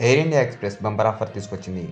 Air India express bumper offer తీసుకొచ్చింది.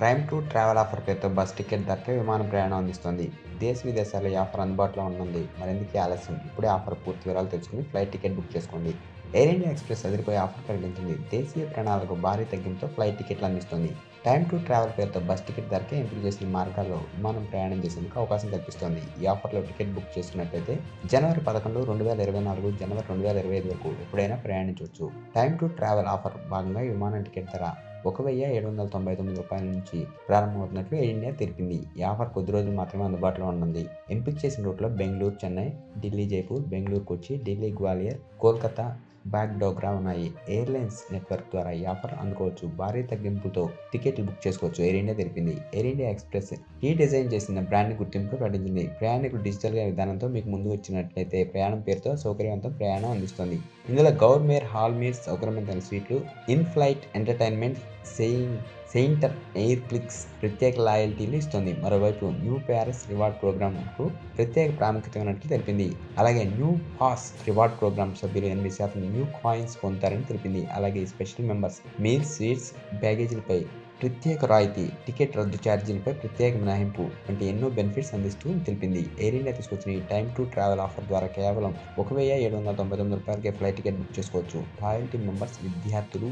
Time to travel offer పేరుతో bus ticket ధరకే విమాన ప్రయాణం అందిస్తోంది. దేశ విదేశాల్లో ఈ ఆఫర్ అందుబాటులో ఉండనుంది. మరెందుకీ ఆలస్యం? ఇప్పుడే ఆఫర్ పూర్తి వివరాలు తెలుసుకొని ఫ్లైట్ టికెట్ బుక్ చేసుకోండి. ఎయిర్ ఇండియా ఎక్స్‌ప్రెస్ అదిరిపోయే ఆఫర్ ప్రకటించింది. దేశీయ ప్రయాణాలకు భారీ తగ్గింపుతో ఫ్లైట్ టికెట్లు అందిస్తోంది. టైమ్ టు ట్రావెల్ పేరుతో బస్ టికెట్ ధరకే ఎంపిక చేసిన మార్గాల్లో విమానం ప్రయాణం చేసేందుకు అవకాశం కల్పిస్తోంది. ఈ ఆఫర్లో టికెట్ బుక్ చేసుకున్నట్లయితే జనవరి 11, 2024, జనవరి 2025 వరకు ఎప్పుడైనా ప్రయాణించవచ్చు. టైమ్ టు ట్రావెల్ ఆఫర్ భాగంగా ఈ విమానం టికెట్ ధర రూ. 1,799 నుంచి ప్రారంభమవుతున్నట్లు ఎయిర్ ఇండియా తెలిపింది. ఈ ఆఫర్ కొద్ది రోజులు మాత్రమే అందుబాటులో ఉండనుంది. ఎంపిక చేసిన రూట్లో బెంగళూరు, చెన్నై, ఢిల్లీ, జైపూర్, బెంగళూరు, కొచ్చి, ఢిల్లీ, గ్వాలియర్, కోల్కతా, బాగ్డోగ్రా ఉన్నాయి. ఎయిర్లైన్స్ నెట్వర్క్ ద్వారా ఈ ఆఫర్ అందుకోవచ్చు. భారీ తగ్గింపుతో టికెట్లు బుక్ చేసుకోవచ్చు ఎయిర్ ఇండియా తెలిపింది. ఎయిర్ ఇండియా ఎక్స్‌ప్రెస్ ఈ డిజైన్ చేసిన బ్రాండ్ గుర్తింపు ప్రకటించింది. ప్రయాణికులు డిజిటల్గా విధానంతో మీకు ముందు వచ్చినట్లయితే ప్రయాణం పేరుతో సౌకర్యవంతం ప్రయాణం అందిస్తుంది. ఇందులో గౌర్మేర్, హాల్ మీల్స్, సౌకర్యవంతమైన సీట్లు, ఇన్ ఫ్లైట్ ఎంటర్టైన్మెంట్, సెయింటర్ ఎయిర్ క్లిక్స్ ప్రత్యేక లాయల్టీలు ఇస్తుంది. మరోవైపు న్యూ ప్యారిస్ రివార్డ్ ప్రోగ్రామ్కు ప్రత్యేక ప్రాముఖ్యత ఉన్నట్లు తెలిపింది. అలాగే న్యూ పాస్ రివార్డ్ ప్రోగ్రామ్ సభ్యులు 8% న్యూ కాయిన్స్ పొందుతారని తెలిపింది. అలాగే స్పెషల్ మెంబర్స్ మీల్స్, స్వీట్స్, బ్యాగేజీలపై ప్రత్యేక రాయితీ, టికెట్ రద్దు ఛార్జీలపై ప్రత్యేక మినహాయింపు వంటి ఎన్నో బెనిఫిట్స్ అందిస్తూ తెలిపింది. ఎయిర్ ఇండియా తీసుకొచ్చిన ఈ టైమ్ టు ట్రావెల్ ఆఫర్ ద్వారా కేవలం రూ. 1,799కే ఫ్లైట్ టికెట్ బుక్ చేసుకోవచ్చు. లాయల్టీ మెంబర్స్, విద్యార్థులు,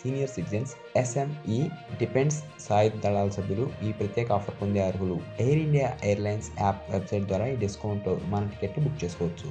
సీనియర్ సిటిజన్స్, ఎస్ఎంఈ, డిపెండ్స్, సాయుధ దళాల సభ్యులు ఈ ప్రత్యేక ఆఫర్ పొందే అర్హులు. Air India airlines app, website ద్వారా ఈ డిస్కౌంట్తో విమాన టికెట్లు బుక్ చేసుకోవచ్చు.